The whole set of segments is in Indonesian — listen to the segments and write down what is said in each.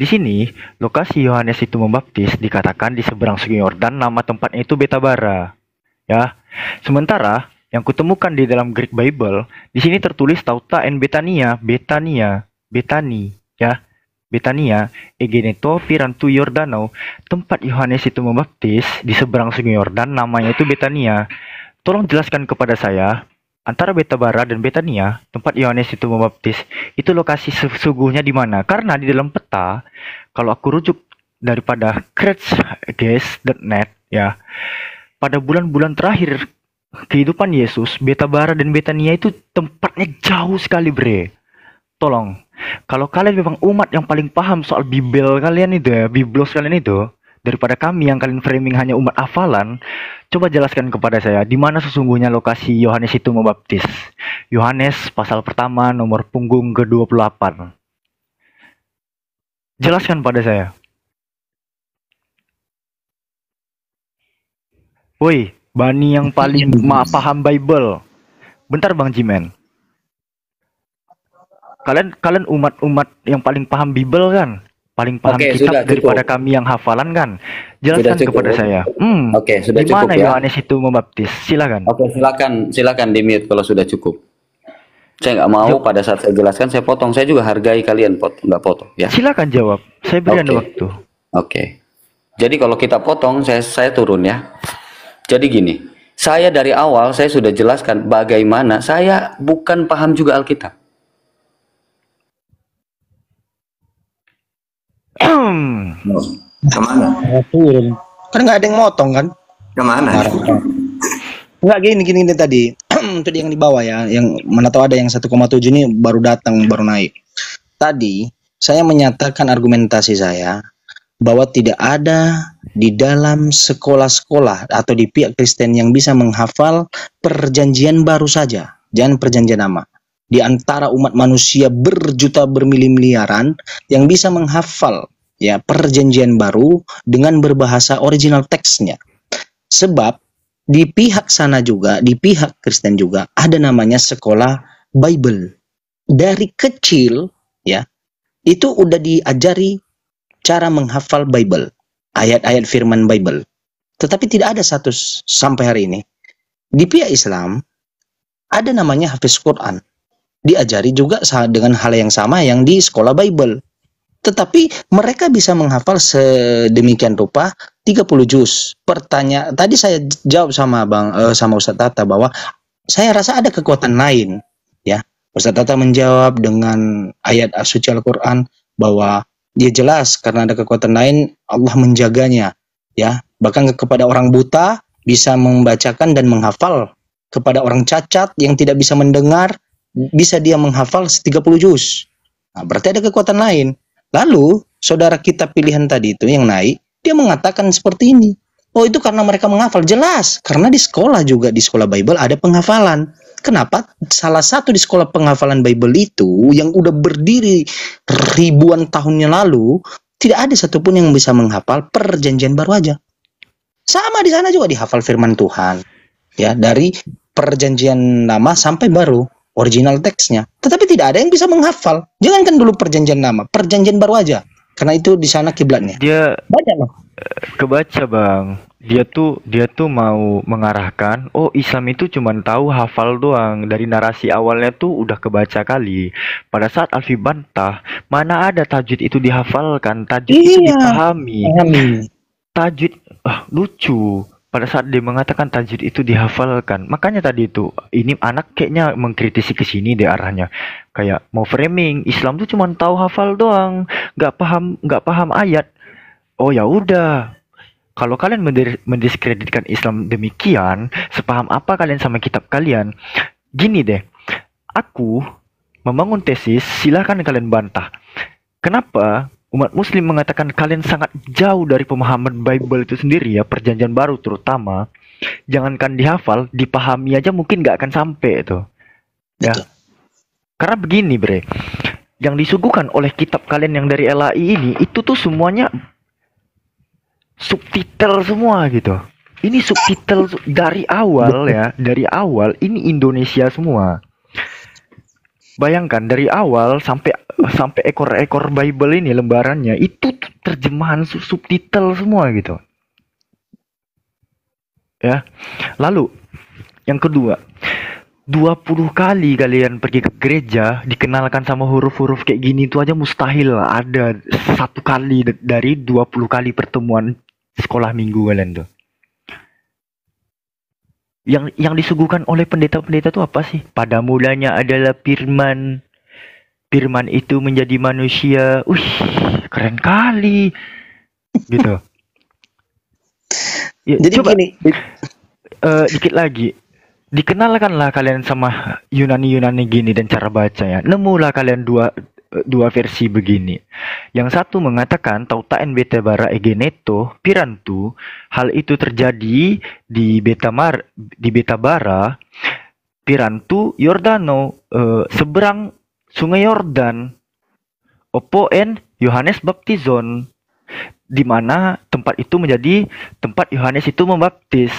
Di sini, lokasi Yohanes itu membaptis dikatakan di seberang Sungai Yordan, nama tempatnya itu Betabara. Ya. Sementara yang kutemukan di dalam Greek Bible, di sini tertulis Tauta en Betania, Betani, ya. Betania, Egeneto Pirantu Yordanau, tempat Yohanes itu membaptis di seberang Sungai Yordan, namanya itu Betania. Tolong jelaskan kepada saya, antara Betabara dan Betania, tempat Yohanes itu membaptis, itu lokasi sesungguhnya di mana? Karena di dalam peta, kalau aku rujuk daripada churchguest.net, ya, pada bulan-bulan terakhir kehidupan Yesus, Betabara dan Betania itu tempatnya jauh sekali, bre. Tolong, kalau kalian memang umat yang paling paham soal Bible kalian itu ya, Biblos kalian itu, daripada kami yang kalian framing hanya umat hafalan, coba jelaskan kepada saya di mana sesungguhnya lokasi Yohanes itu membaptis. Yohanes pasal pertama nomor punggung ke-28. Jelaskan pada saya. Woi, Bani yang paling paham Bible. Bentar Bang Jimen. Kalian umat-umat yang paling paham Bible kan? Paling paham kitab daripada kami yang hafalan kan? Jelaskan kepada saya. Oke, sudah cukup. Di mana Yohanes itu membaptis? Silakan. Oke, silakan di-mute kalau sudah cukup. Saya nggak mau pada saat saya jelaskan saya potong. Saya juga hargai kalian nggak potong ya. Silakan jawab. Saya beri Anda waktu. Oke. Jadi kalau kita potong saya turun ya. Jadi gini, saya dari awal saya sudah jelaskan bagaimana saya bukan paham juga Alkitab. Kemana? Kan nggak ada yang motong kan? Kemana? Nggak gini tadi. Itu yang di bawah ya, yang mana tahu ada yang 1,7 ini baru datang, baru naik. Tadi saya menyatakan argumentasi saya bahwa tidak ada di dalam sekolah-sekolah atau di pihak Kristen yang bisa menghafal perjanjian baru saja, jangan perjanjian lama. Di antara umat manusia berjuta bermiliaran yang bisa menghafal ya perjanjian baru dengan berbahasa original teksnya. Sebab di pihak sana juga, di pihak Kristen juga ada namanya sekolah Bible. Dari kecil ya, itu udah diajari cara menghafal Bible, ayat-ayat firman Bible. Tetapi tidak ada satu sampai hari ini. Di pihak Islam ada namanya hafiz Quran. Diajari juga dengan hal yang sama yang di sekolah Bible. Tetapi mereka bisa menghafal sedemikian rupa 30 juz. Tadi saya jawab sama sama Ustaz Tata bahwa saya rasa ada kekuatan lain ya. Ustaz Tata menjawab dengan ayat suci Al-Qur'an bahwa dia jelas karena ada kekuatan lain Allah menjaganya ya. Bahkan kepada orang buta bisa membacakan dan menghafal, kepada orang cacat yang tidak bisa mendengar bisa dia menghafal 30 juz. Nah, berarti ada kekuatan lain. Lalu saudara kita pilihan tadi itu yang naik, dia mengatakan seperti ini. Oh, itu karena mereka menghafal. Jelas, karena di sekolah juga, di sekolah Bible ada penghafalan. Kenapa? Salah satu di sekolah penghafalan Bible itu yang udah berdiri ribuan tahunnya lalu, tidak ada satupun yang bisa menghafal perjanjian baru aja. Sama di sana juga dihafal firman Tuhan. Ya, dari perjanjian lama sampai baru, original teksnya. Tetapi tidak ada yang bisa menghafal. Jangankan dulu perjanjian lama, perjanjian baru aja. Karena itu di sana kiblatnya. Dia banyak loh. Kebaca Bang. Dia tuh mau mengarahkan, oh Islam itu cuma tahu hafal doang. Dari narasi awalnya tuh udah kebaca kali. Pada saat Alfi bantah, mana ada tajwid itu dihafalkan, tajwid itu dipahami. Tajwid lucu. Pada saat dia mengatakan tajwid itu dihafalkan, makanya tadi itu ini anak kayaknya mengkritisi ke sini deh arahnya, kayak mau framing Islam tuh cuma tahu hafal doang, nggak paham ayat. Oh ya udah, kalau kalian mendiskreditkan Islam demikian, sepaham apa kalian sama kitab kalian? Gini deh, aku membangun tesis, silahkan kalian bantah. Kenapa umat muslim mengatakan kalian sangat jauh dari pemahaman Bible itu sendiri ya, perjanjian baru terutama. Jangankan dihafal, dipahami aja mungkin gak akan sampai itu. Ya. Karena begini bre, yang disuguhkan oleh kitab kalian yang dari LAI ini, itu tuh semuanya subtitle semua gitu. Ini subtitle dari awal ya, dari awal ini Indonesia semua. Bayangkan dari awal sampai sampai ekor-ekor Bible ini lembarannya itu tuh terjemahan subtitle semua gitu. Ya. Lalu yang kedua, 20 kali kalian pergi ke gereja dikenalkan sama huruf-huruf kayak gini itu aja mustahil ada satu kali dari 20 kali pertemuan sekolah minggu kalian tuh. Yang disuguhkan oleh pendeta-pendeta itu apa sih? Pada mulanya adalah firman. Firman itu menjadi manusia. Keren kali. Gitu. Ya, Jadi coba gini, dikit lagi. Dikenalkanlah kalian sama Yunani gini dan cara bacanya. Nemulah kalian dua versi begini. Yang satu mengatakan tautain beta bara egeneto pirantu, hal itu terjadi di beta bara pirantu Yordano, seberang sungai Yordan, opoen Yohanes Baptizon, di mana tempat itu menjadi tempat Yohanes itu membaptis.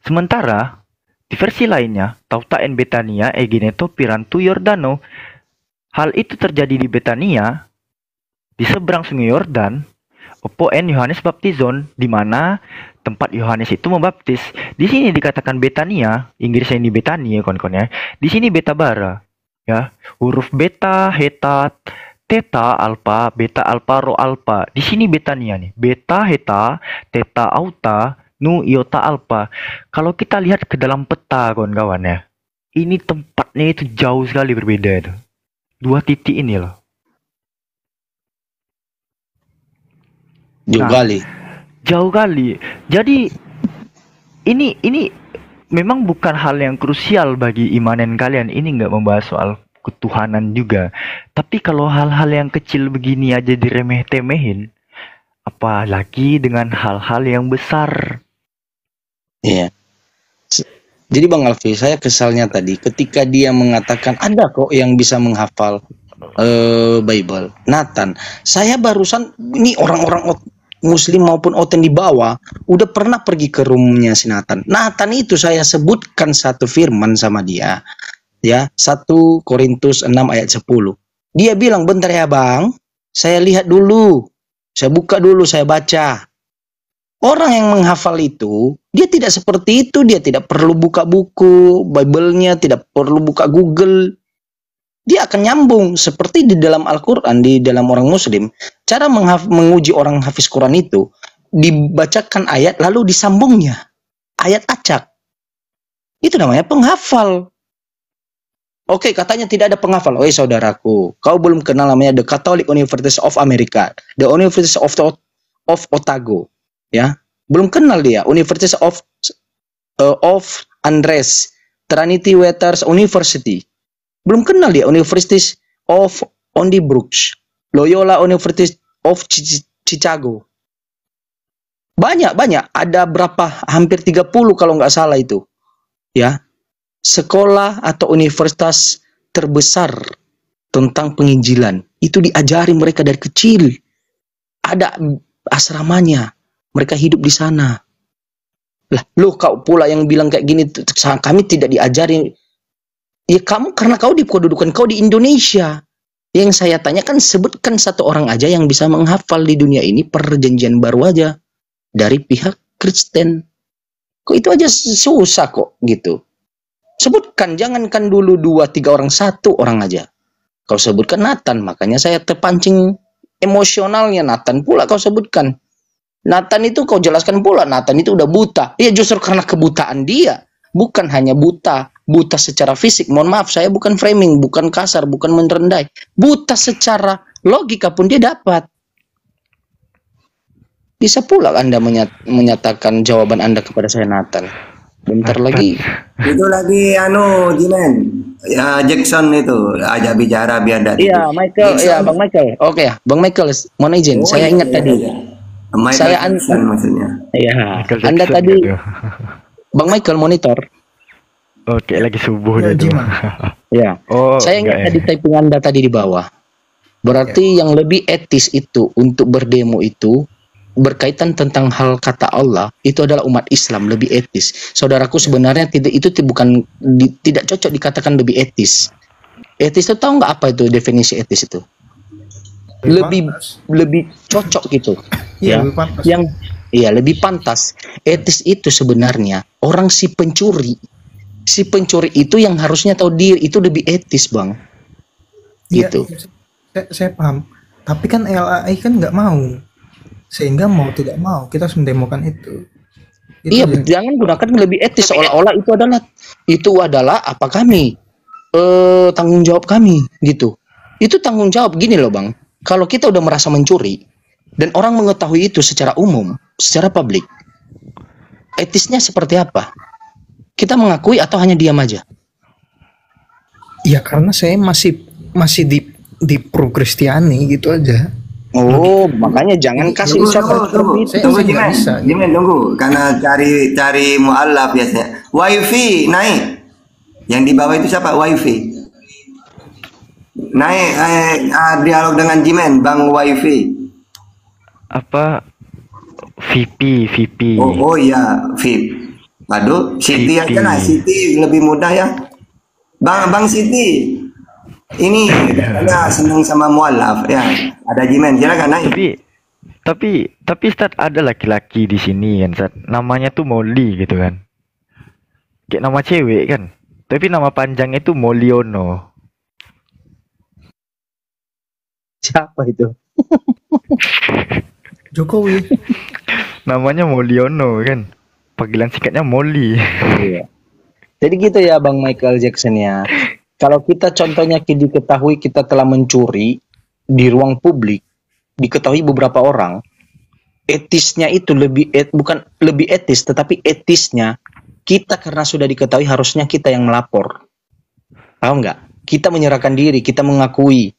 Sementara di versi lainnya tautain Betania egeneto pirantu Yordano, hal itu terjadi di Betania, di seberang sungai Yordan, opoen Yohanes Baptizon, di mana tempat Yohanes itu membaptis. Di sini dikatakan Betania, Inggrisnya ini Betania kawan-kawan ya. Di sini beta bara, ya. Huruf beta, heta, theta, alpha, beta, alpha, rho, alpha. Di sini Betania nih. Beta, heta, theta, auta, nu, iota, alpha. Kalau kita lihat ke dalam peta kawan-kawan ya, ini tempatnya itu jauh sekali berbeda itu. Dua titik ini loh. Jauh kali. Jadi ini memang bukan hal yang krusial bagi imanen kalian. Ini nggak membahas soal ketuhanan juga. Tapi kalau hal-hal yang kecil begini aja diremeh-temehin, apalagi dengan hal-hal yang besar. Iya. Jadi Bang Alfi, saya kesalnya tadi ketika dia mengatakan ada kok yang bisa menghafal Bible. Nathan, saya barusan ini orang-orang Muslim maupun Oten di bawah udah pernah pergi ke rumahnya si Nathan. Nathan itu saya sebutkan satu firman sama dia, ya 1 Korintus 6 ayat 10. Dia bilang bentar ya Bang, saya lihat dulu, saya buka dulu, saya baca. Orang yang menghafal itu, dia tidak seperti itu. Dia tidak perlu buka buku, Bible-nya, tidak perlu buka Google. Dia akan nyambung. Seperti di dalam Al-Quran, di dalam orang Muslim. Cara menguji orang hafiz Quran itu, dibacakan ayat, lalu disambungnya. Ayat acak. Itu namanya penghafal. Oke, katanya tidak ada penghafal. Oh saudaraku, kau belum kenal namanya The Catholic University of America. The University of Otago. Ya, belum kenal dia. University of Andres, Trinity Waters University. Belum kenal dia. University of Brooks, Loyola University of Chicago. Banyak. Ada berapa? Hampir 30 kalau nggak salah itu. Ya, sekolah atau universitas terbesar tentang penginjilan. Itu diajari mereka dari kecil. Ada asramanya. Mereka hidup di sana. Lah, lu kau pula yang bilang kayak gini, kami tidak diajari. Ya kamu, karena kau di kedudukan kau di Indonesia. Yang saya tanyakan, sebutkan satu orang aja yang bisa menghafal di dunia ini perjanjian baru aja. Dari pihak Kristen. Kok itu aja susah kok gitu. Sebutkan, jangankan dulu 2, 3 orang, 1 orang aja. Kau sebutkan Nathan, makanya saya terpancing emosionalnya. Nathan pula kau sebutkan. Nathan itu kau jelaskan pula, Nathan itu udah buta. Ya justru karena kebutaan dia. Bukan hanya buta secara fisik. Mohon maaf, saya bukan framing, bukan kasar, bukan merendai. Buta secara logika pun dia dapat. Bisa pula Anda menyatakan jawaban Anda kepada saya, Nathan. Bentar lagi. Itu lagi Jimen. Ya Jackson itu ajak bicara biar dari. Iya, Michael, iya Bang Michael. Oke ya, Bang Michael, mohon izin. Saya ingat tadi. Saya maksudnya. Iya. Anda tadi gitu. Bang Michael monitor. Oke, lagi subuh itu. Ya. Oh, saya ingat tadi typing Anda tadi di bawah. Berarti yang lebih etis itu untuk berdemo itu berkaitan tentang hal kata Allah, itu adalah umat Islam lebih etis. Saudaraku, sebenarnya tidak cocok dikatakan lebih etis. Etis itu tahu nggak apa itu definisi etis itu? Lebih pantas. lebih cocok gitu. Iya, Ya. lebih pantas. Yang iya lebih pantas. Etis itu sebenarnya orang si pencuri. Si pencuri itu yang harusnya tahu diri itu lebih etis, Bang. Iya, Gitu. saya paham. Tapi kan LAI kan nggak mau, sehingga mau tidak mau kita harus mendemokan itu. Iya, aja. jangan gunakan lebih etis seolah-olah itu adalah apa kami tanggung jawab kami gitu. Itu tanggung jawab gini loh, Bang. Kalau kita udah merasa mencuri dan orang mengetahui itu secara umum, secara publik, etisnya seperti apa? Kita mengakui atau hanya diam aja? Ya karena saya masih di pro Kristiani gitu aja. Oh, makanya jangan kasih ucapan seperti itu. Saya Tunggu nggak Jimen, bisa. Jimen tunggu, karena cari mualaf biasanya. Wifi naik. Yang di bawah itu siapa? Wifi. Naik dialog dengan Jimen, Bang Wifi. Apa VP. Oh iya, VIP. Waduh, Siti aja lah, Siti lebih mudah ya. Bang Siti. Ini katanya senang sama mualaf ya. Ada Jimen, silakan naik. Tapi Ustaz, ada laki-laki di sini kan Ustaz. Namanya tuh Molly gitu kan. Kayak nama cewek kan. Tapi nama panjangnya itu Moliono. Siapa itu? Jokowi. Namanya Moliono kan. Panggilan singkatnya Molly. Iya. Jadi gitu ya Bang Michael Jackson ya. Kalau kita contohnya diketahui kita telah mencuri di ruang publik, diketahui beberapa orang, etisnya itu bukan lebih etis, tetapi etisnya kita karena sudah diketahui harusnya kita yang melapor. Paham nggak? Kita menyerahkan diri, kita mengakui,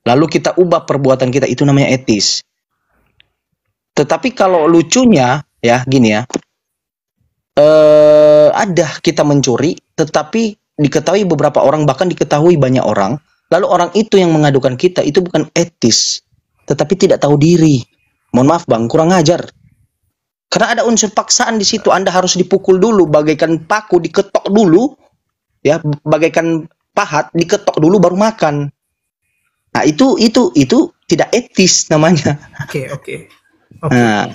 lalu kita ubah perbuatan kita, itu namanya etis. Tetapi kalau lucunya ya gini ya, ada kita mencuri, tetapi diketahui beberapa orang, bahkan diketahui banyak orang, lalu orang itu yang mengadukan kita, itu bukan etis, tetapi tidak tahu diri. Mohon maaf Bang, kurang ajar. Karena ada unsur paksaan di situ. Anda harus dipukul dulu, bagaikan paku diketok dulu, ya, bagaikan pahat diketok dulu baru makan. Nah itu tidak etis namanya. Oke. Nah,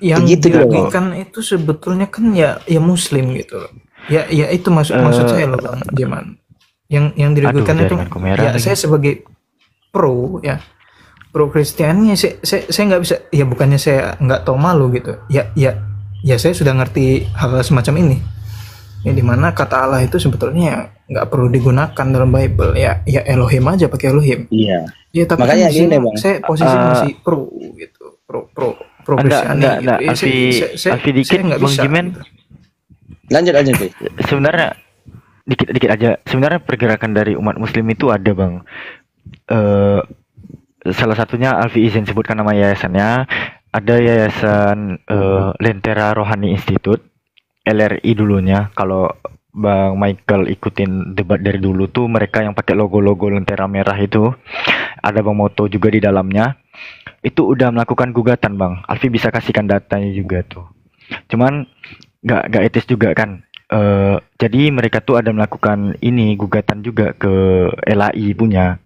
Yang begitu dong. dirugikan itu sebetulnya kan ya Muslim gitu loh. Ya itu maksud saya loh Bang Jeman. Yang dirugikan Aduh, itu jaringanku merah ya lagi. saya sebagai pro Kristiani, saya nggak bisa, ya bukannya saya nggak tahu malu gitu. Ya saya sudah ngerti hal semacam ini. Ya dimana kata Allah itu sebetulnya nggak perlu digunakan dalam Bible. Ya Elohim aja, pakai Elohim. Iya. Ya tapi Makanya kan di sini gini, Bang. saya posisi masih pro gitu. Pro Kristiani gitu. Enggak, Ya, Alfi dikit, saya nggak Bang bisa, Jimen. gitu. Lanjut Bang. Sebenarnya dikit aja. Sebenarnya pergerakan dari umat muslim itu ada, Bang. Salah satunya Alfi izin sebutkan nama yayasannya. Ada yayasan Lentera Rohani Institute, LRI dulunya. Kalau Bang Michael ikutin debat dari dulu tuh, mereka yang pakai logo-logo lentera merah itu, ada Bang Moto juga di dalamnya. Itu udah melakukan gugatan, Bang. Alfi bisa kasihkan datanya juga tuh. Cuman nggak etis juga kan. Jadi mereka tuh ada melakukan ini gugatan juga ke LAI punya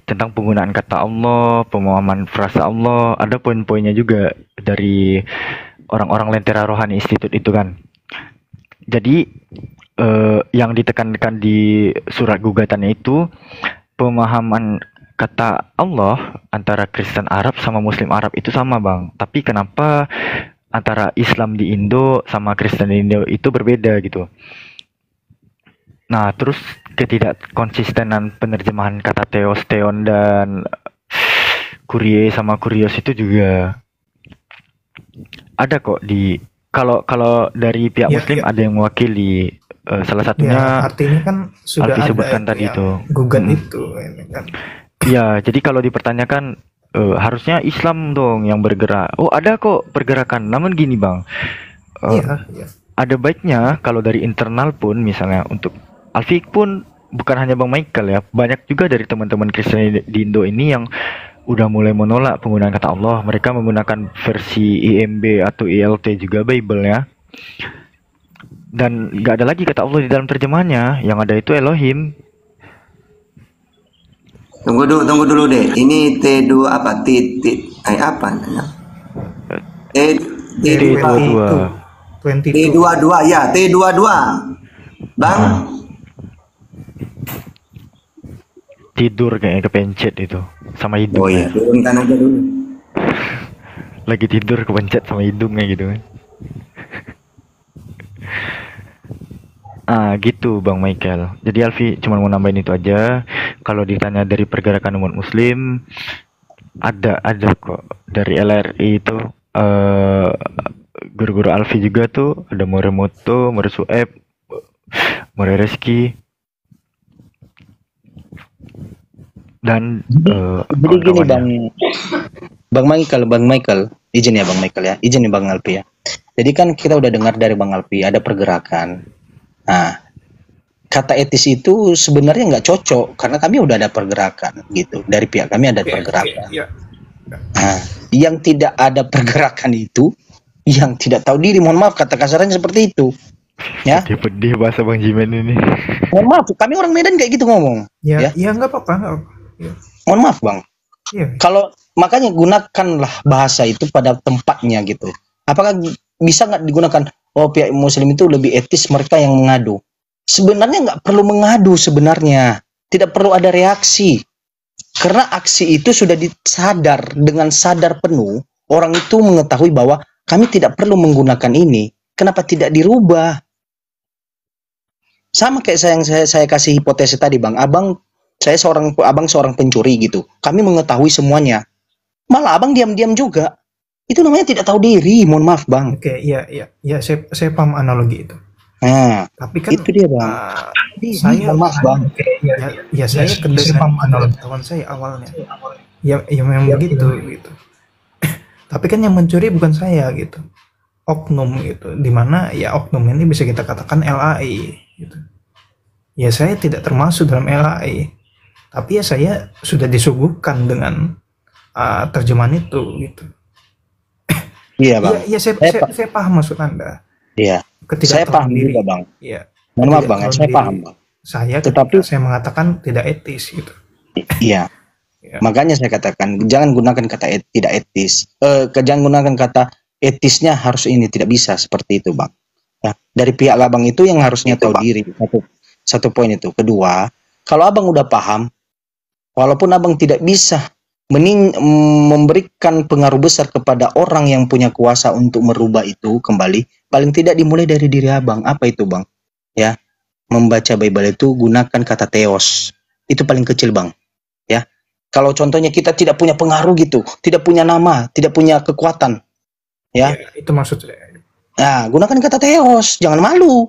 tentang penggunaan kata Allah, pemahaman frasa Allah. Ada poin-poinnya juga dari orang-orang Lentera Rohani Institute itu kan. Jadi yang ditekankan di surat gugatannya itu pemahaman kata Allah antara Kristen Arab sama Muslim Arab itu sama, Bang. Tapi kenapa antara Islam di Indo sama Kristen di Indo itu berbeda gitu. Nah, terus ketidakkonsistenan penerjemahan kata Theos, Theon dan Kurie sama Kurios itu juga ada kok di kalau dari pihak Ya, Muslim ya. ada yang mewakili salah satunya Ya, artinya kan sudah Alfi ada sebutkan tadi yang itu. gugat itu ini kan. Ya, jadi kalau dipertanyakan harusnya Islam dong yang bergerak. Oh, ada kok pergerakan. Namun gini, Bang. Iya. Ada baiknya kalau dari internal pun misalnya untuk Alfi pun bukan hanya Bang Michael ya. Banyak juga dari teman-teman Kristen di Indo ini yang udah mulai menolak penggunaan kata Allah. Mereka menggunakan versi IMB atau ILT juga Bible ya. Dan nggak ada lagi kata Allah di dalam terjemahannya. Yang ada itu Elohim. Tunggu dulu deh. Ini T2 apa? Apa? T T2 T22 ya, T22. Bang, Tidur kayaknya kepencet itu sama hidung. oh iya, turunkan aja dulu. Lagi tidur kepencet sama hidungnya gitu kan. Gitu Bang Michael. Jadi Alfi cuma mau nambahin itu aja. Kalau ditanya dari pergerakan umat muslim, ada kok dari LRI itu, guru-guru Alfi juga tuh, ada Moremoto, Sueb, More Reski, dan Jadi gini kawan-kawannya. Bang Michael, izin ya Bang Michael ya, izin ya Bang Alpi ya. Jadi kan kita udah dengar dari Bang Alpi ada pergerakan. Nah, kata etis itu sebenarnya nggak cocok karena kami udah ada pergerakan gitu. Dari pihak kami ada pergerakan. Nah, yang tidak ada pergerakan itu, yang tidak tahu diri, mohon maaf kata kasarnya seperti itu. Ya, Pedih bahasa Bang Jimen ini. mohon maaf, kami orang Medan kayak gitu ngomong. Ya nggak apa-apa, nggak apa. Ya. Mohon maaf Bang. Iya. Kalau makanya gunakanlah bahasa itu pada tempatnya gitu. Apakah bisa nggak digunakan? Oh, pihak Muslim itu lebih etis mereka yang mengadu. Sebenarnya nggak perlu mengadu sebenarnya. Tidak perlu ada reaksi. Karena aksi itu sudah disadar dengan sadar penuh. Orang itu mengetahui bahwa kami tidak perlu menggunakan ini. Kenapa tidak dirubah? Sama kayak saya kasih hipotesis tadi Bang. Abang seorang pencuri gitu. Kami mengetahui semuanya. Malah abang diam-diam juga. Itu namanya tidak tahu diri. Mohon maaf Bang. Oke, iya, saya paham analogi itu. Nah, Tapi kan itu dia Bang. saya Mohon maaf Bang. saya kedengaran pengetahuan saya awalnya. Ya memang begitu gitu. Tapi kan yang mencuri bukan saya gitu. Oknum gitu. Dimana ya oknum ini bisa kita katakan LAI gitu. Ya saya tidak termasuk dalam LAI. Tapi ya saya sudah disuguhkan dengan terjemahan itu gitu. Iya Bang. Iya, saya paham maksud Anda. Iya. Ketika Saya paham diri. juga Bang. Iya. Mohon maaf Bang, Tahu saya diri. paham Bang. Tetapi saya mengatakan tidak etis gitu. Iya. Ya. Makanya saya katakan jangan gunakan kata tidak etis. Jangan gunakan kata etisnya harus ini, tidak bisa seperti itu Bang. Ya, dari pihak abang itu yang harusnya tahu diri. Satu poin itu. Kedua, kalau abang udah paham, walaupun abang tidak bisa memberikan pengaruh besar kepada orang yang punya kuasa untuk merubah itu kembali, paling tidak dimulai dari diri abang. Apa itu Bang? Ya, membaca Bible itu gunakan kata theos. Itu paling kecil Bang. Ya, kalau contohnya kita tidak punya pengaruh gitu, tidak punya nama, tidak punya kekuatan, ya, Itu maksud saya. nah gunakan kata theos, jangan malu.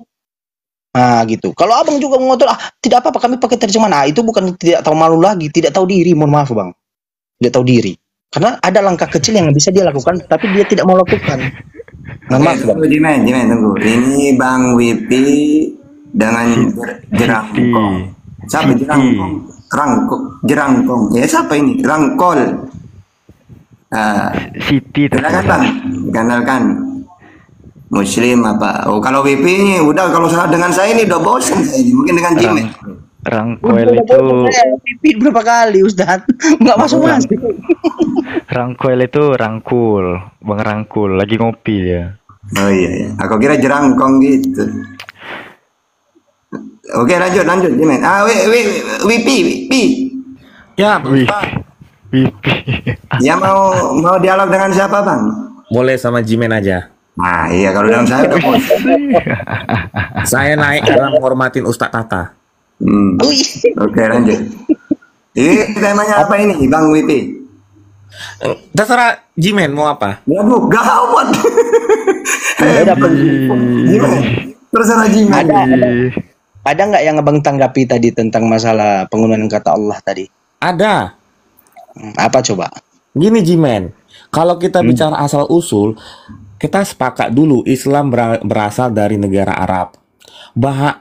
Nah gitu. Kalau abang juga mengotor, tidak apa-apa kami pakai terjemahan. Nah itu bukan tidak tahu malu lagi, tidak tahu diri. Mohon maaf Bang, tidak tahu diri. Karena ada langkah kecil yang bisa dia lakukan, tapi dia tidak mau lakukan. Mohon maaf Bang. Tunggu Jimen, tunggu. Ini Bang Wipi dengan jerangkong. Siapa jerangkong? Jerangkong. Ya siapa ini? Rangkol. Siti Silakan Bang, kenalkan. Muslim apa? Oh kalau WP ini udah, kalau salah dengan saya ini udah bosan saya ini. Mungkin dengan Jimen. Rangkoel itu Pipit berapa kali Ustaz? Nggak masuk-masuk. Rangkoel itu rangkul, Bang Rangkul lagi ngopi ya. Oh iya. Aku kira jerangkong gitu. Oke lanjut Jimen. Wipi. Ya, Wih, Wipi. Ya mau dialog dengan siapa Bang? boleh sama Jimen aja. Nah iya, kalau dalam saya udah bosan. Saya naik karena menghormatin Ustadz Tata. Oke lanjut. Ini temanya apa ini Bang Wipi? Terserah Jimen mau apa? Waduh, gawat. Jimen. Terserah Jimen. Ada nggak yang abang tanggapi tadi tentang masalah penggunaan kata Allah tadi? Ada. Apa coba? Gini Jimen, kalau kita bicara asal usul, kita sepakat dulu Islam berasal dari negara Arab.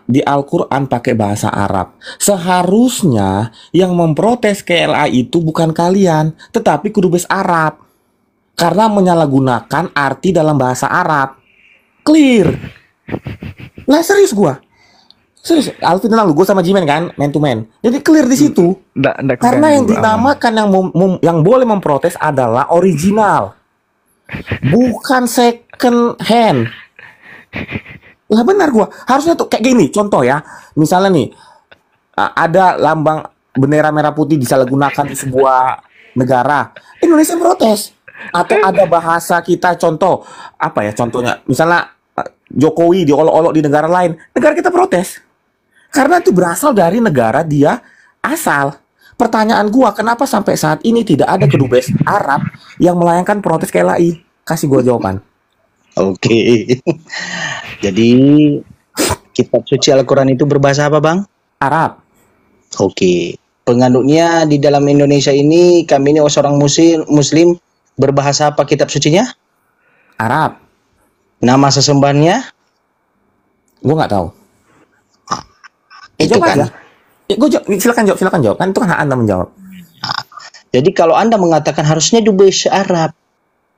Di Al-Quran pakai bahasa Arab. Seharusnya yang memprotes KLA itu bukan kalian, tetapi kedubes Arab. Karena menyalahgunakan arti dalam bahasa Arab. Clear. Lah serius gua. Serius, Alvin tenang lu, gue sama Jimen kan, man to man. Jadi clear di situ. Karena yang dinamakan yang boleh memprotes adalah original, bukan second hand. Lah benar gua. Harusnya tuh kayak gini. Contoh ya, misalnya nih ada lambang bendera merah putih disalahgunakan di sebuah negara, Indonesia protes. Atau ada bahasa kita, contoh apa ya? Contohnya, misalnya Jokowi diolok-olok di negara lain, negara kita protes. Karena itu berasal dari negara dia asal. Pertanyaan gua, kenapa sampai saat ini tidak ada kedubes Arab yang melayangkan protes ke LAI? Kasih gua jawaban. Oke. Jadi kitab suci Al-Quran itu berbahasa apa, Bang? Arab. Oke. Penganutnya di dalam Indonesia ini, kami ini seorang muslim berbahasa apa kitab sucinya? Arab. Nama sesembahannya? Gua nggak tahu. Itu jawab kan. aja. Silakan jawab. Kan itu kan hak Anda menjawab. Jadi kalau Anda mengatakan harusnya dubes Arab,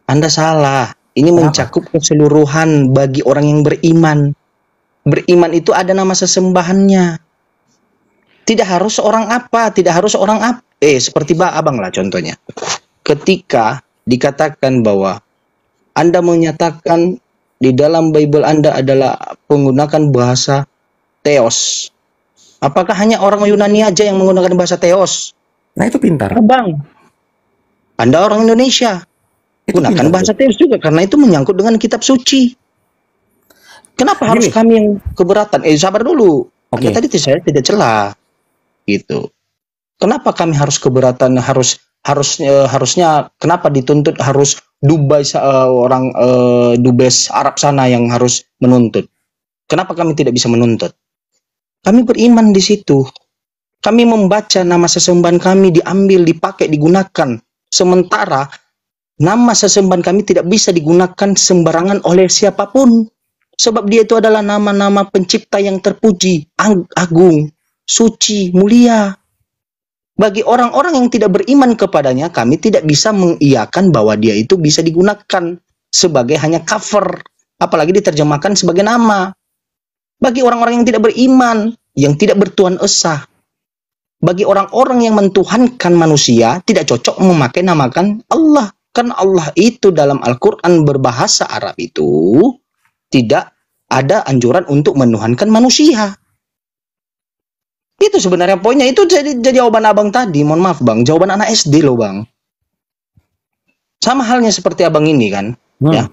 Anda salah. Ini mencakup keseluruhan bagi orang yang beriman. Beriman itu ada nama sesembahannya. Tidak harus orang apa, seperti abang lah contohnya. Ketika dikatakan bahwa Anda menyatakan di dalam Bible Anda adalah menggunakan bahasa Theos. Apakah hanya orang Yunani aja yang menggunakan bahasa Theos? Nah itu pintar. Bang, Anda orang Indonesia, Itu gunakan pintar, bahasa Theos juga karena itu menyangkut dengan kitab suci. Kenapa harus kami yang keberatan? Sabar dulu. Oke. Tadi saya tidak celah, gitu. Kenapa kami harus keberatan? Harusnya kenapa dituntut harus dubes dubes Arab sana yang harus menuntut? Kenapa kami tidak bisa menuntut? Kami beriman di situ. Kami membaca nama sesembahan kami diambil, dipakai, digunakan. Sementara nama sesembahan kami tidak bisa digunakan sembarangan oleh siapapun. Sebab dia itu adalah nama-nama pencipta yang terpuji, agung, suci, mulia. Bagi orang-orang yang tidak beriman kepadanya, kami tidak bisa mengiyakan bahwa dia itu bisa digunakan sebagai hanya cover. Apalagi diterjemahkan sebagai nama. Bagi orang-orang yang tidak beriman, yang tidak bertuhan esa, bagi orang-orang yang mentuhankan manusia, tidak cocok memakai namakan Allah. Kan Allah itu dalam Al-Quran berbahasa Arab itu tidak ada anjuran untuk menuhankan manusia. Itu sebenarnya poinnya. Itu jadi jawaban abang tadi. Mohon maaf bang, jawaban anak SD loh bang. Sama halnya seperti abang ini kan. Ya,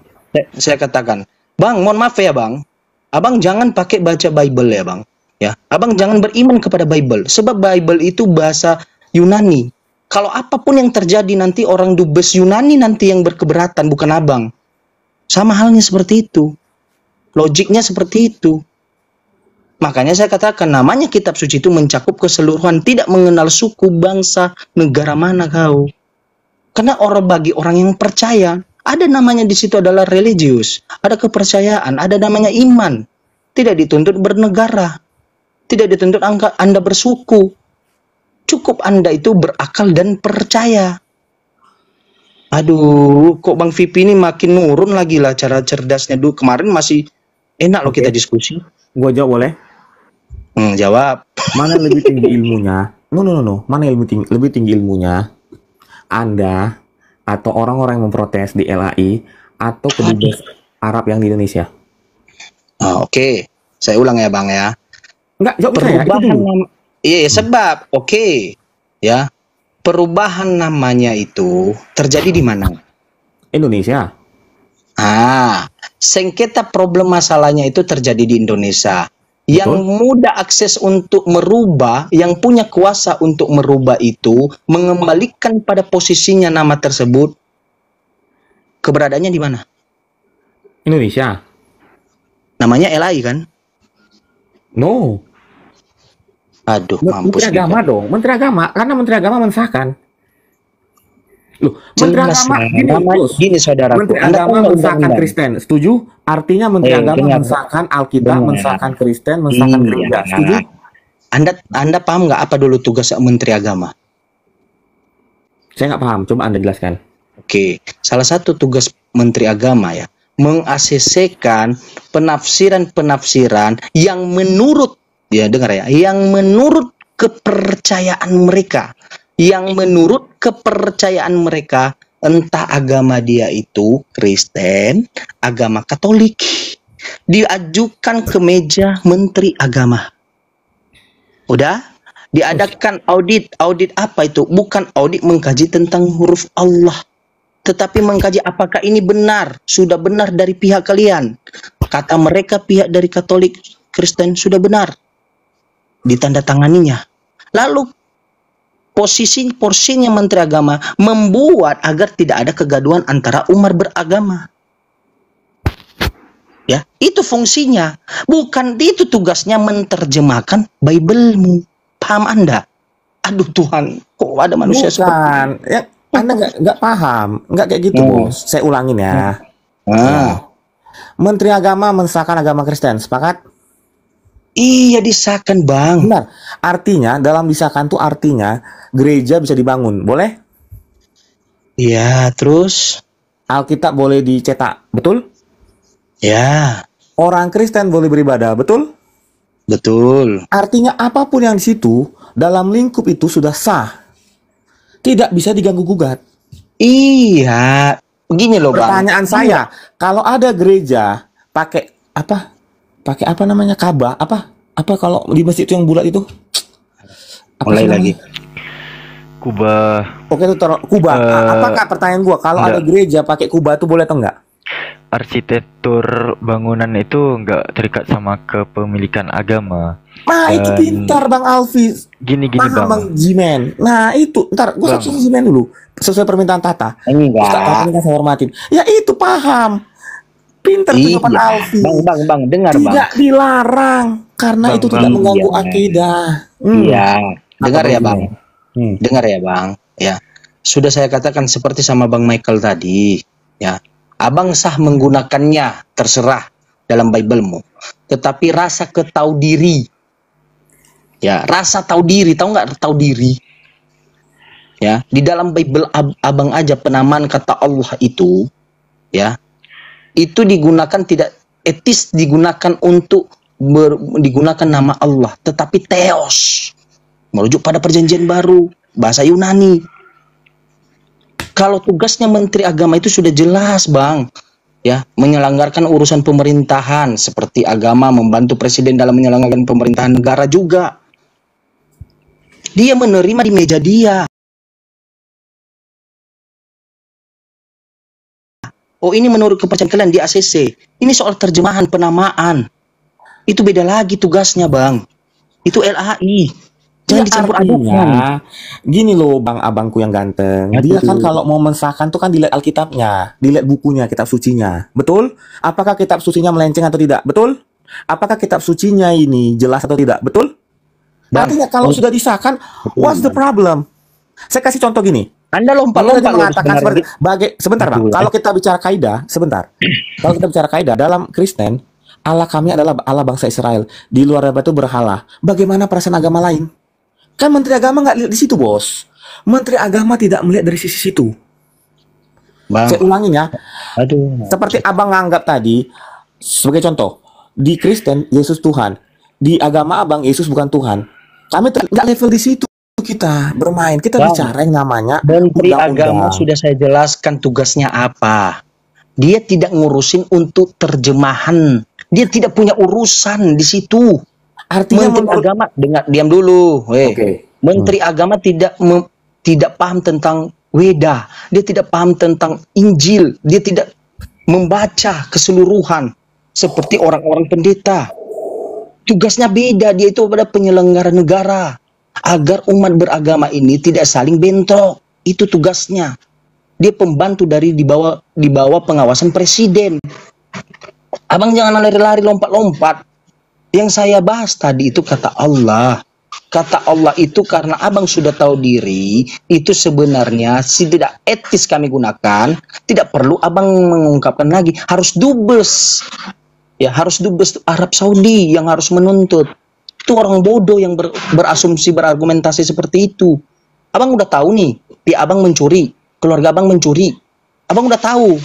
saya katakan, bang mohon maaf ya bang, abang jangan pakai baca Bible ya bang. Ya, abang jangan beriman kepada Bible. Sebab Bible itu bahasa Yunani. Kalau apapun yang terjadi nanti orang dubes Yunani nanti yang berkeberatan, bukan abang. Sama halnya seperti itu. Logiknya seperti itu. Makanya saya katakan namanya kitab suci itu mencakup keseluruhan, tidak mengenal suku, bangsa, negara mana kau. Karena bagi orang yang percaya, ada namanya di situ adalah religius, ada kepercayaan, ada namanya iman. Tidak dituntut bernegara, tidak dituntut Anda bersuku. Cukup Anda itu berakal dan percaya. Aduh, kok Bang Vipi ini makin nurun lagi lah cara cerdasnya. Dulu kemarin masih enak loh kita diskusi. Gua jawab boleh? Jawab. Mana lebih tinggi ilmunya? No. Mana lebih tinggi ilmunya? Anda atau orang-orang yang memprotes di LAI atau kedubes Arab yang di Indonesia? Oke. Saya ulang ya Bang ya. Enggak, jawab saya. Iya, sebab ya. Perubahan namanya itu terjadi di mana? Indonesia. Sengketa problem masalahnya itu terjadi di Indonesia. Yang mudah akses untuk merubah, yang punya kuasa untuk merubah itu, mengembalikan pada posisinya nama tersebut, keberadaannya di mana? Indonesia. Namanya LAI kan? No. Aduh, mampus. Menteri Agama dong, Menteri Agama, karena Menteri Agama mensahkan. Loh, Menteri Agama gini saudara. Menteri Agama mensahkan Kristen, setuju? Artinya Menteri Agama mensahkan Alkitab, mensahkan Kristen, mensahkan gereja, setuju? Anda paham nggak apa dulu tugas Menteri Agama? Saya nggak paham, coba Anda jelaskan. Oke, salah satu tugas Menteri Agama ya, meng-ACC-kan penafsiran-penafsiran yang menurut, ya dengar ya, yang menurut kepercayaan mereka, entah agama dia itu Kristen, agama Katolik, diajukan ke meja Menteri Agama. Udah, diadakan audit apa itu? Bukan audit mengkaji tentang huruf Allah, tetapi mengkaji apakah ini benar, sudah benar dari pihak kalian. Kata mereka pihak dari Katolik, Kristen sudah benar, ditandatanganinya. Lalu porsinya Menteri Agama membuat agar tidak ada kegaduhan antara umat beragama. Ya, itu fungsinya. Bukan itu tugasnya menerjemahkan Bible-mu. Paham Anda? Aduh Tuhan, kok ada manusia seperti Bukan, ya Anda nggak paham, nggak kayak gitu bos. Saya ulangin ya. Menteri Agama mensahkan agama Kristen, sepakat? Iya, disahkan Bang. Benar. Artinya dalam disahkan tuh artinya gereja bisa dibangun, boleh? Iya, terus? Alkitab boleh dicetak, betul? Ya, Orang Kristen boleh beribadah, betul? betul. Artinya apapun yang di situ dalam lingkup itu sudah sah, tidak bisa diganggu gugat. Iya, begini loh Bang. Pertanyaan saya, kalau ada gereja pakai apa? Pakai apa namanya? Ka'bah? Apa kalau di masjid itu yang bulat itu? Apa Mulai sih lagi. namanya? Kubah. Oke, itu taruh kubah. Apakah pertanyaan gua kalau ada gereja pakai kubah itu boleh atau enggak? Arsitektur bangunan itu nggak terikat sama kepemilikan agama. Nah, itu pintar Bang Alfi. Gini Paham, Bang Jimen. Nah, itu ntar gua saksiin Jimen dulu sesuai permintaan Tata. Enggak. Ustaz Tata ini kan saya hormatin. Ya itu paham. Pintar tuh Bapak Alfi. Bang, dengar Bang. Tidak dilarang karena itu tidak mengganggu akidah. Iya, dengar ya Bang. Hmm. Dengar ya Bang. Ya, sudah saya katakan seperti sama Bang Michael tadi. Ya, Abang sah menggunakannya, terserah dalam Bible-mu. Tetapi rasa ketahu diri, ya rasa tahu diri, tahu nggak tahu diri? Ya, di dalam Bible Abang aja penamaan kata Allah itu, ya, itu digunakan tidak etis, digunakan untuk digunakan nama Allah, tetapi theos, merujuk pada perjanjian baru, bahasa Yunani. Kalau tugasnya Menteri Agama itu sudah jelas Bang, ya, menyelenggarkan urusan pemerintahan seperti agama, membantu presiden dalam menyelenggarkan pemerintahan negara juga. Dia menerima di meja dia. Oh, ini menurut kepercayaan kalian di ACC. Ini soal terjemahan penamaan. Itu beda lagi tugasnya Bang. Itu LAI. Jangan dicampur adukan. Gini loh Bang abangku yang ganteng. Dia kan kalau mau mensahkan tuh kan dilihat Alkitabnya, dilihat bukunya, kitab sucinya. Betul? Apakah kitab sucinya melenceng atau tidak? Betul? Apakah kitab sucinya ini jelas atau tidak? Betul? Artinya kalau sudah disahkan, what's the problem? Saya kasih contoh gini. Anda lompat-lompat mengatakan seperti sebentar Bang. Kalau kita bicara kaidah, sebentar. Kalau kita bicara kaidah dalam Kristen, Allah kami adalah Allah bangsa Israel. Di luar itu berhala. Bagaimana perasaan agama lain? Kan Menteri Agama nggak lihat di situ, Bos. Menteri Agama tidak melihat dari sisi situ. Bang. Saya ulangin ya. Aduh. Seperti Abang nganggap tadi, sebagai contoh, di Kristen Yesus Tuhan, di agama Abang Yesus bukan Tuhan. Kami nggak level di situ kita bermain. Kita Bang, bicara yang namanya Menteri undang-undang. Agama sudah saya jelaskan tugasnya apa. Dia tidak ngurusin untuk terjemahan. Dia tidak punya urusan di situ. Artinya Menteri Agama, dengar, diam dulu. Oke. Menteri Agama tidak paham tentang Weda. Dia tidak paham tentang Injil. Dia tidak membaca keseluruhan seperti orang-orang pendeta. Tugasnya beda. Dia itu pada penyelenggara negara. Agar umat beragama ini tidak saling bentrok. Itu tugasnya. Dia pembantu dari di bawah pengawasan presiden. Abang jangan lari-lari lompat-lompat. Yang saya bahas tadi itu kata Allah. Kata Allah itu karena Abang sudah tahu diri, itu sebenarnya tidak etis kami gunakan. Tidak perlu Abang mengungkapkan lagi. Harus dubes. Ya, harus dubes Arab Saudi yang harus menuntut. Itu orang bodoh yang berasumsi, berargumentasi seperti itu. Abang udah tahu nih, pihak Abang mencuri, keluarga Abang mencuri. Abang udah tahu.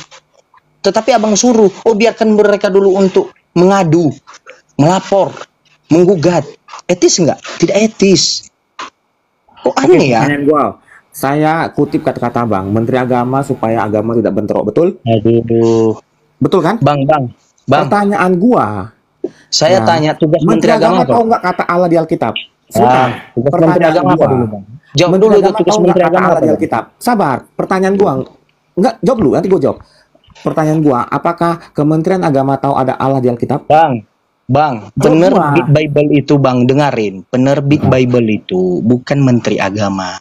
Tetapi abang suruh, oh biarkan mereka dulu untuk mengadu, melapor, menggugat. Etis nggak? Tidak etis. Kok Oke, aneh ya? pertanyaan gua. Saya kutip kata-kata Bang, Menteri Agama supaya agama tidak bentrok, betul? Aduh. Betul kan? Bang. Pertanyaan gua, Saya ya, tanya tugas Menteri Menteri Agama Agama tahu apa? nggak kata Allah di Alkitab? Sebentar. Tugas Menteri Pertanyaan Agama apa gua, dulu, Bang? Jawab Menteri dulu itu Agama tugas tahu nggak Menteri kata Agama Allah apa, di Bang? Alkitab? Sabar, pertanyaan gua. Enggak, jawab dulu, nanti gua jawab. Pertanyaan gua, apakah Kementerian Agama tahu ada Allah di Alkitab? Bang, Jawab penerbit gua. Bible itu, Bang, dengarin. Penerbit Bible itu bukan Menteri Agama.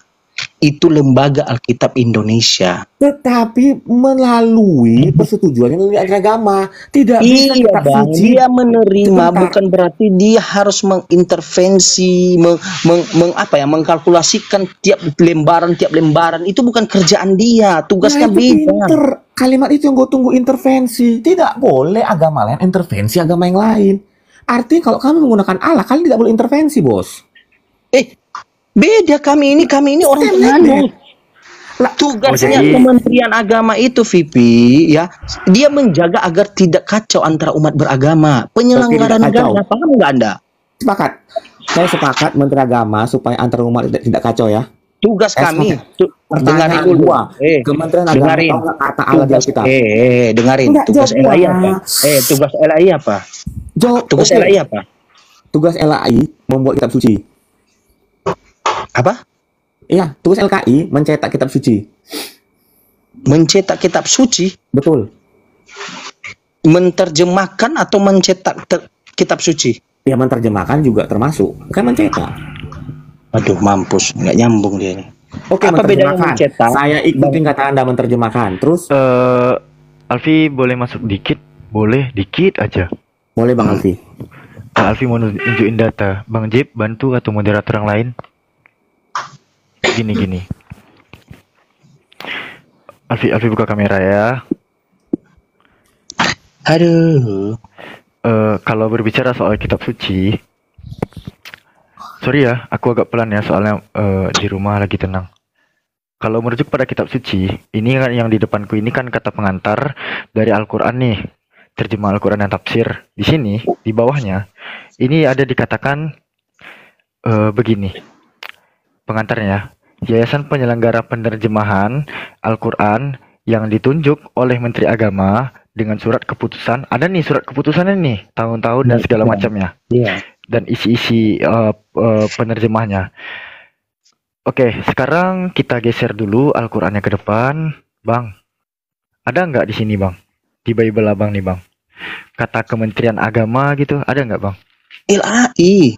Itu Lembaga Alkitab Indonesia. Tetapi melalui persetujuannya melalui agama. Tidak bisa Iya, kitab Bang, suci. dia menerima, Sebentar. bukan berarti dia harus mengintervensi, mengkalkulasikan tiap lembaran. Itu bukan kerjaan dia, tugasnya Nah, itu beda. pinter. Kalimat itu yang gue tunggu, intervensi. Tidak boleh agama lain intervensi agama yang lain. Artinya kalau kami menggunakan Allah, kalian tidak boleh intervensi, bos. Beda kami ini orang Stand penganut. Lah, Tugasnya jadi- Kementerian Agama itu, Vipi, ya, dia menjaga agar tidak kacau antara umat beragama. Penyelenggara Tidak kacau. negara, paham nggak Anda? Sepakat. Saya sepakat Menteri Agama supaya antar umat tidak kacau ya. Tugas kami, dengarin Pertanyaan dulu. gua, Kementerian Agama dengarin. tahu nggak kata Allah di Tugas, Alkitab? dengarin. Enggak, Tugas jawab LAI gua. apa? Tugas LAI apa? Jawab. Tugas Oke. LAI apa? Tugas LAI membuat kitab suci. Apa? Iya, tugas LKI mencetak kitab suci. Mencetak kitab suci, Betul. menerjemahkan atau mencetak kitab suci? Ya, menerjemahkan juga termasuk. Kan mencetak. Aduh, mampus, nggak nyambung dia nih. Oke, Apa bedanya menerjemahkan. mencetak? Saya ikutin kata Anda menerjemahkan. Terus Alfi boleh masuk dikit? Boleh, dikit aja. boleh Bang Alfi. Alfi mau nunjukin data. Bang Jip, bantu atau moderator yang lain? Gini. Alfi buka kamera ya. Aduh. Kalau berbicara soal kitab suci, sorry ya, aku agak pelan ya soalnya di rumah lagi tenang. Kalau merujuk pada kitab suci, ini kan yang di depanku ini kan kata pengantar dari Al-Quran nih, terjemah Al-Quran dan tafsir. Di sini, di bawahnya, ini ada dikatakan begini, pengantarnya, Yayasan Penyelenggara Penerjemahan Al-Quran yang ditunjuk oleh Menteri Agama dengan surat keputusan, ada nih surat keputusannya nih, tahun-tahun dan segala macamnya, Iya. dan isi-isi penerjemahnya. Oke, sekarang kita geser dulu Al-Qur'annya ke depan, Bang. Ada nggak di sini, Bang? Di Bible Abang nih, Bang. Kata Kementerian Agama gitu, ada nggak, Bang? LAI.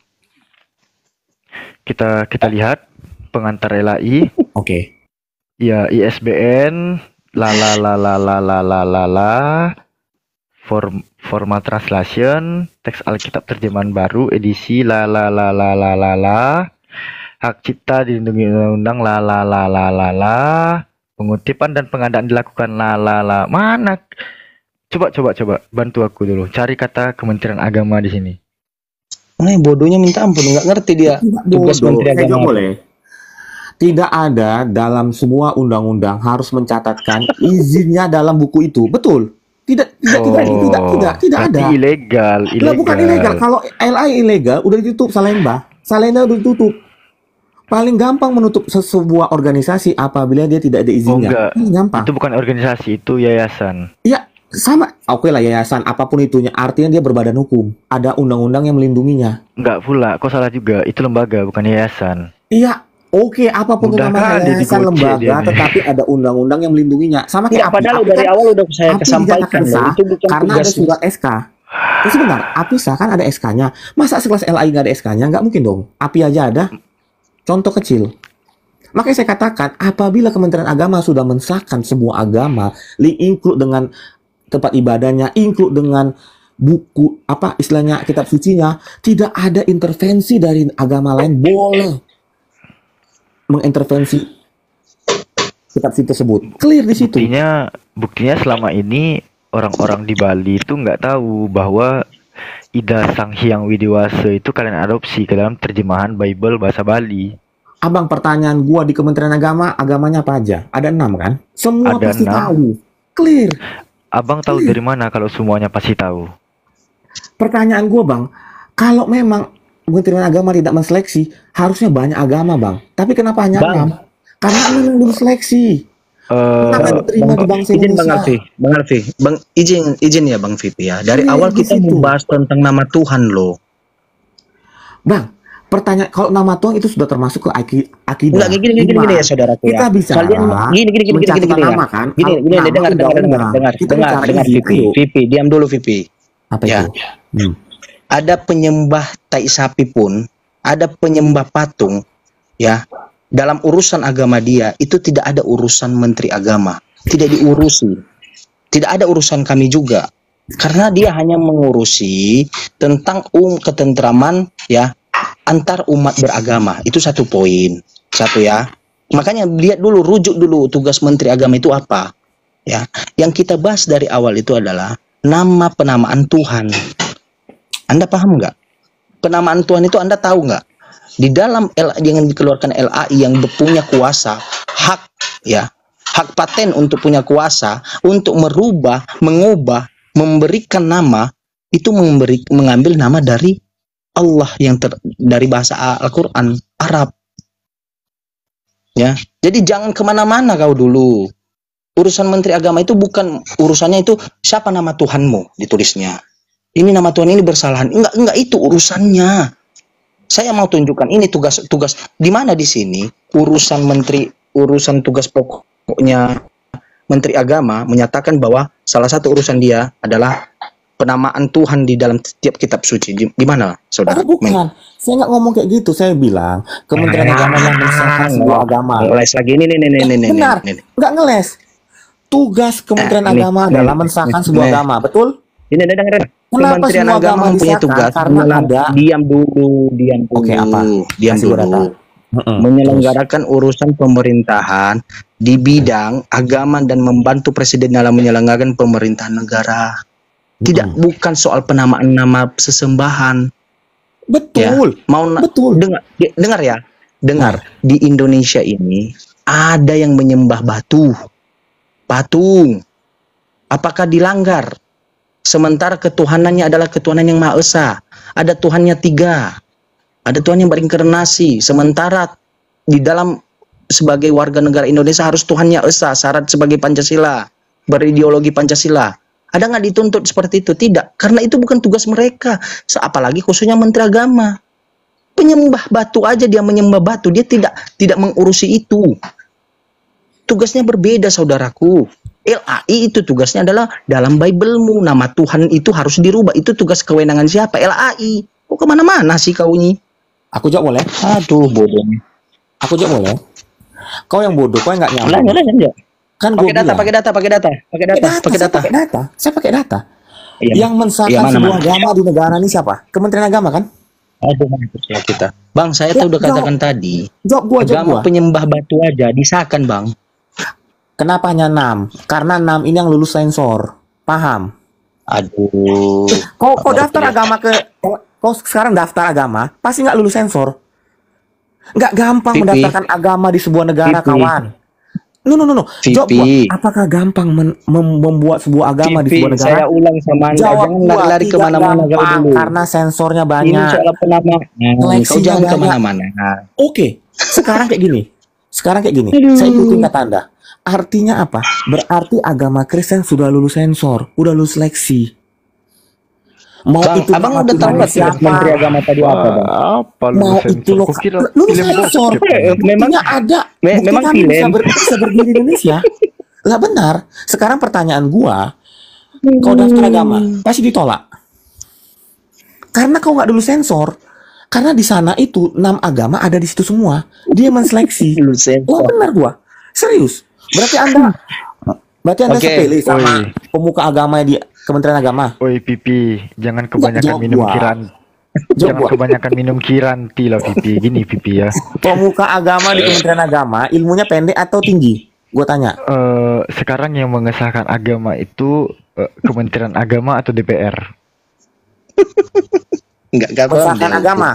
Kita lihat pengantar LAI, Oke. ya ISBN format translation, teks Alkitab terjemahan baru edisi hak cipta dilindungi undang-undang pengutipan dan pengadaan dilakukan mana, coba bantu aku dulu cari kata Kementerian Agama di sini. Nah, bodohnya minta ampun, nggak ngerti dia. Tugas Bodoh. Menteri Saya Agama. jawab boleh. Tidak ada dalam semua undang-undang harus mencatatkan izinnya dalam buku itu. Betul. Tidak Berarti ada. ilegal. Lah, bukan ilegal. Kalau LI ilegal udah ditutup Salemba. Salemba udah ditutup. Paling gampang menutup sebuah organisasi apabila dia tidak ada izinnya. enggak. Paling gampang. Itu bukan organisasi, itu yayasan. Ya, sama. Oke lah, yayasan apapun itunya, artinya dia berbadan hukum. Ada undang-undang yang melindunginya. Enggak pula, kok salah juga. Itu lembaga, bukan yayasan. Iya, oke, apapun itu Mudah namanya kali yayasan digocek lembaga, dia nih. tetapi ada undang-undang yang melindunginya. Sama kayak Tidak, padahal API dari kan- awal udah saya API sampaikan dinyatakan loh, sah itu bukan karena ada tugas. surat SK. Sebentar, API sah kan ada SK-nya. Masa sekelas LAI nggak ada SK-nya? Nggak mungkin dong. API aja ada. Contoh kecil. Makanya saya katakan, apabila Kementerian Agama sudah mensahkan semua agama, include dengan tempat ibadahnya, include dengan buku, apa istilahnya, kitab sucinya, tidak ada intervensi dari agama lain boleh mengintervensi kitab suci tersebut. Clear di situ. Buktinya selama ini orang-orang di Bali itu nggak tahu bahwa Ida Sang Hyang Widiwasa itu kalian adopsi ke dalam terjemahan Bible bahasa Bali. Abang, pertanyaan gua di Kementerian Agama, agamanya apa aja? Ada 6 kan? Semua Ada pasti 6. tahu. Clear. Abang tahu dari mana kalau semuanya pasti tahu? Pertanyaan gue bang, kalau memang Kementerian Agama tidak menseleksi, harusnya banyak agama bang. Tapi kenapa hanya Bang. 6? Karena memang belum seleksi. Kenapa diterima di bangsa Izin Bang Indonesia? Alfi, Bang Alfi, izin ya Bang Vipi ya. Dari Iya, awal di kita situ. membahas tentang nama Tuhan loh. Bang, pertanyaan kalau nama Tuhan itu sudah termasuk ke akidah. Enggak gini Iman. ya saudaraku ya. Kita bicara Kalian gini mencatatkan ya. nama kan? Gini, Nama dengar undang-undang. Kita bicara izin Vipi. dulu. Vipi, diam dulu Vipi. Apa Ya. itu? Hmm. Ada penyembah tai sapi pun, ada penyembah patung, ya. Dalam urusan agama dia itu tidak ada urusan menteri agama, tidak diurusi, tidak ada urusan kami juga, karena dia hanya mengurusi tentang ketentraman ya antar umat beragama. Itu satu poin, satu ya. Makanya lihat dulu, rujuk dulu tugas menteri agama itu apa, ya. Yang kita bahas dari awal itu adalah nama penamaan Tuhan. Anda paham nggak? Penamaan Tuhan itu Anda tahu nggak? Di dalam yang dikeluarkan LAI yang punya kuasa, hak ya, hak paten untuk punya kuasa untuk merubah, mengubah, memberikan nama itu mengambil nama dari Allah yang dari bahasa Al-Quran Arab. Ya, jadi jangan kemana-mana kau dulu. Urusan menteri agama itu bukan urusannya itu siapa nama Tuhanmu ditulisnya. Ini nama Tuhan ini bersalahan. Enggak itu urusannya. Saya mau tunjukkan ini tugas di mana di sini urusan tugas pokoknya menteri agama menyatakan bahwa salah satu urusan dia adalah penamaan Tuhan di dalam setiap kitab suci. Di mana, saudara? Oh, bukan. Saya nggak ngomong kayak gitu. Saya bilang Kementerian Agama yang mensahkan sebuah agama. Ngeles lagi ini. Benar. Nggak ngeles. Tugas Kementerian Agama adalah mensahkan sebuah agama. Betul? Ini ada dengerin. Kenapa Kementerian semua Agama agama punya disahkan? tugas Karena ada. diam dulu. Oke, apa? Diam Kasih gua data. dulu. Menyelenggarakan urusan pemerintahan di bidang agama dan membantu presiden dalam menyelenggarakan pemerintahan negara. Tidak, bukan soal penamaan nama sesembahan. Ya, Betul. Betul. Dengar ya. Dengar, di Indonesia ini ada yang menyembah patung. Apakah dilanggar? Sementara ketuhanannya adalah ketuhanan yang Maha Esa. Ada Tuhannya 3. Ada Tuhan yang berinkarnasi. Sementara di dalam sebagai warga negara Indonesia harus Tuhannya Esa, syarat sebagai Pancasila, berideologi Pancasila. Ada nggak dituntut seperti itu? Tidak, karena itu bukan tugas mereka. Apalagi khususnya Menteri Agama. Penyembah batu aja dia menyembah batu, dia tidak mengurusi itu. Tugasnya berbeda, saudaraku. LAI itu tugasnya adalah dalam Bible-mu, nama Tuhan itu harus dirubah. Itu tugas kewenangan siapa? LAI. Kok kemana-mana sih kau ini? Aku jawab boleh? Aduh, bodoh. Aku jawab boleh? Kau yang bodoh, kau yang nggak nyambung. Lanjut. Kan gue Pakai data. Saya pakai data. Iya, Yang mensahkan iya, mana, sebuah mana? agama di negara ini siapa? Kementerian Agama kan? Aduh, mampuslah kita. Bang, saya tuh udah katakan tadi, Jawab agama gua. penyembah batu aja disahkan, Bang. Kenapa hanya 6? Karena 6 ini yang lulus sensor. Paham? Aduh. Kau daftar agama kau sekarang daftar agama, pasti nggak lulus sensor. Nggak gampang Vipi. mendaftarkan agama di sebuah negara, Vipi. kawan. No. Jawab gua. Vipi. Apakah gampang membuat sebuah agama di Vipi, sebuah negara? saya ulang sama Anda, Jawab jangan gua, lari-lari tidak kemana-mana kau gampang, dulu. karena sensornya Ini banyak. soal penamaan. Kau Seleksinya jangan banyak. kemana-mana. Oke, sekarang kayak gini. Saya ikutin kata Anda. Artinya apa? Berarti agama Kristen sudah lulus sensor, udah lulus seleksi. Mau Bang, itu abang nama udah tahu Tuhannya nggak tugas Menteri Agama tadi apa, Bang? Apa lu Mau sensor? itu Kok kira lulus film sensor. bokep? Memang Buktinya ada. memang Bukti kami film. bisa berdiri di Indonesia. Lah benar. Sekarang pertanyaan gua, kau daftar agama pasti ditolak. Karena kau nggak dulu sensor. Karena di sana itu 6 agama ada di situ semua. Dia menseleksi. Lu sensor. Lah benar gua. Serius. Berarti anda Oke, sepele sama oi. pemuka agama di Kementerian Agama. Oi Pipi, jangan kebanyakan jawab minum gua. kiran. Jawab Jangan gua. kebanyakan minum kiranti lah Pipi. Gini Pipi ya. Pemuka agama di Kementerian Agama ilmunya pendek atau tinggi? Gue tanya. Sekarang yang mengesahkan agama itu Kementerian Agama atau DPR? Enggak Mensahkan agama.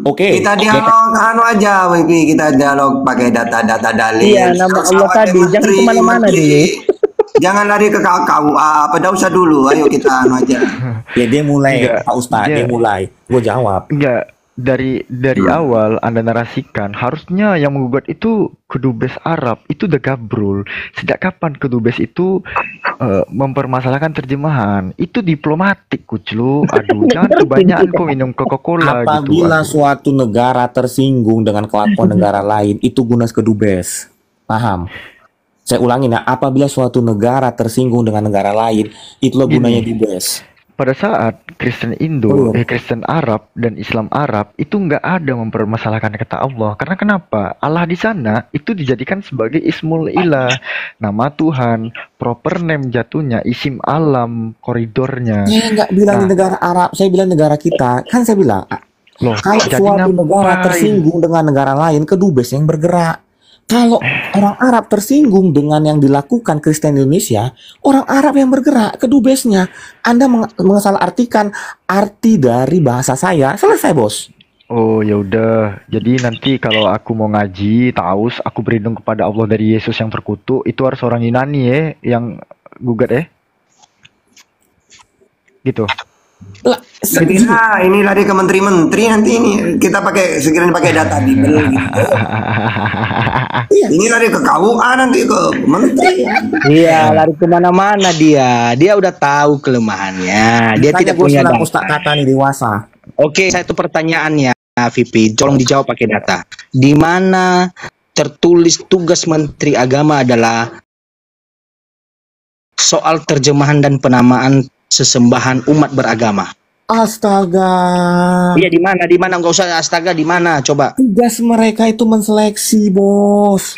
Oke. Kita dialog anu aja, Wipi. Kita dialog pakai data-data dalil. Iya, nama Allah Sama tadi, jangan menteri, kemana-mana menteri. dulu. Jangan lari ke KUA, apa dah usah dulu. Ayo kita anu aja. Ya dia mulai, Enggak, Pak Ustadz, dia mulai. Gue jawab. enggak, dari awal Anda narasikan harusnya yang menggugat itu kedubes Arab, itu udah gabrul. Sejak kapan kedubes itu mempermasalahkan terjemahan? Itu diplomatik, kuclu. Aduh, jangan kebanyakan kok minum Coca-Cola gitu. Apabila Aduh. suatu negara tersinggung dengan kelakuan negara lain, itu guna kedubes. Paham? Saya ulangin ya, apabila suatu negara tersinggung dengan negara lain, itulah gunanya dubes. Pada saat Kristen Indo, Kristen Arab dan Islam Arab itu nggak ada mempermasalahkan kata Allah. Karena kenapa? Allah di sana itu dijadikan sebagai Ismul Ilah, nama Tuhan, proper name jatuhnya, isim alam, koridornya. Saya nggak bilang di negara Arab, saya bilang negara kita. Kan saya bilang, Loh, kalau jadi suatu negara ngapain? tersinggung dengan negara lain, kedubes yang bergerak. Kalau orang Arab tersinggung dengan yang dilakukan Kristen Indonesia, orang Arab yang bergerak, kedubesnya. Anda mengesalahartikan arti dari bahasa saya. Selesai, Bos. Oh ya udah. Jadi nanti kalau aku mau ngaji, taus aku berlindung kepada Allah dari Yesus yang terkutuk, itu harus orang Yunani ya yang gugat ya. Gitu. Lah, Sekiranya ini lari ke menteri-menteri nanti ini kita pakai sekiranya pakai data Bible gitu. Ini lari ke KUA nanti ke menteri. Iya, lari kemana-mana dia. Dia udah tahu kelemahannya. Dia tidak punya data. Ustaz kata nih dewasa. Oke, satu pertanyaannya, VP. Tolong dijawab pakai data. Di mana tertulis tugas Menteri Agama adalah soal terjemahan dan penamaan sesembahan umat beragama? Astaga. Iya, di mana? Di mana? Enggak usah astaga, di mana? Coba. Tugas mereka itu menseleksi, Bos.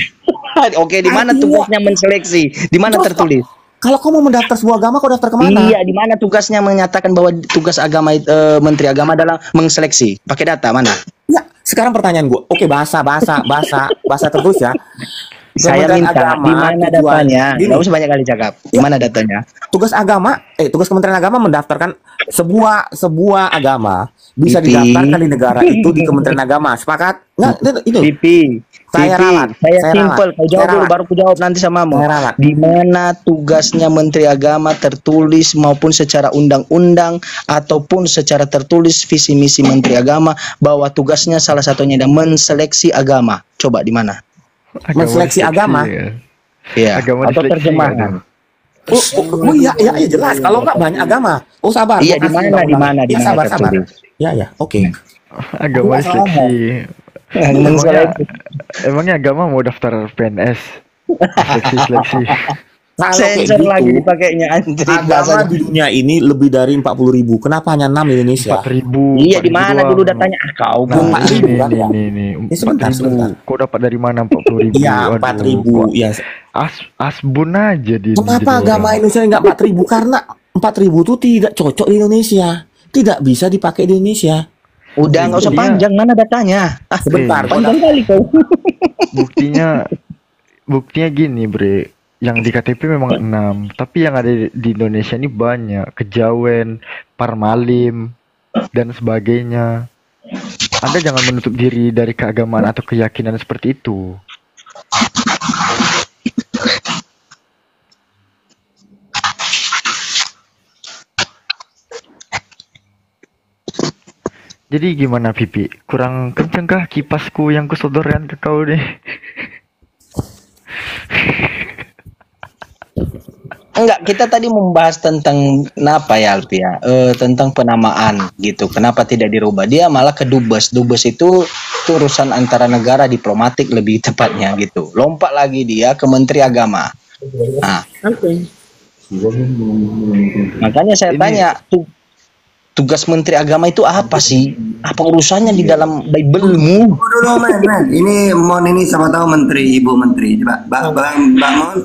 Oke, di mana Artinya- tugasnya menseleksi? Di mana Terus, tertulis? Kalau kau mau mendaftar sebuah agama, kau daftar kemana? Iya, di mana tugasnya menyatakan bahwa tugas agama Menteri Agama adalah mengseleksi? Pakai data mana? Ya, sekarang pertanyaan gue. Oke, bahasa tertulis ya. Saya Kementerian minta Agama, di mana tujuan- datanya? Gini, Enggak usah banyak kali cakap. Di mana datanya? tugas Kementerian Agama mendaftarkan sebuah agama bisa Pipi. didaftarkan di negara itu di Kementerian Agama. Sepakat? Nggak, itu. Pipi. Saya Pipi. ralat. Saya Saya simpel. ralat. Kau jawab Saya dulu ralat. baru ku jawab nanti samamu. Saya ralat. Di mana tugasnya Menteri Agama tertulis maupun secara undang-undang ataupun secara tertulis visi misi Menteri Agama bahwa tugasnya salah satunya adalah menseleksi agama. Coba di mana? Menseleksi agama? ya. Iya. Agama Atau diseleksi, terjemahan. Oh iya jelas. Kalau nggak banyak agama. Oh sabar. Iya, gua di kasih mana, di undang-undang. mana, di Iya, mana sabar. tertulis. Ya, oke. Agama Aku nggak diseleksi. Emangnya, Menseleksi. emangnya agama mau daftar PNS? Seleksi. Kalau kayak Sensor gitu, lagi dipakainya antri agama bahasa. di dunia ini lebih dari 40.000. Kenapa hanya 6 di Indonesia? 4.000. Iya, di mana dulu datanya? Kau Nah, pun. Empat ini, ribu kan, ya? ini, Ya, sebentar. 4.000. Kau dapat dari mana 40.000? Iya, 4.000. Ya. Asbun aja di. Kenapa jadi agama orang. Indonesia nggak 4.000? Karena 4.000 itu tidak cocok di Indonesia. Tidak bisa dipakai di Indonesia. Udah nggak usah Buktinya- panjang, mana datanya? Sebentar. Panjang kali kau. Buktinya gini, Bre. Yang di KTP memang 6, tapi yang ada di Indonesia ini banyak. Kejawen, Parmalim, dan sebagainya. Anda jangan menutup diri dari keagamaan atau keyakinan seperti itu. Jadi gimana Pipi? Kurang kenceng kah kipasku yang kusodorkan ke kau nih? Enggak, kita tadi membahas tentang kenapa ya Alpi ya, tentang penamaan gitu. Kenapa tidak dirubah? Dia malah ke dubes. Dubes itu urusan antara negara, diplomatik lebih tepatnya gitu. Lompat lagi dia ke Menteri Agama. Nah, makanya saya tanya, tugas Menteri Agama itu apa sih? Apa urusannya di dalam Bible-mu? Tunggu dulu, men. Ini Mon ini sama tahu menteri, Ibu Menteri. Coba, Bang Mon.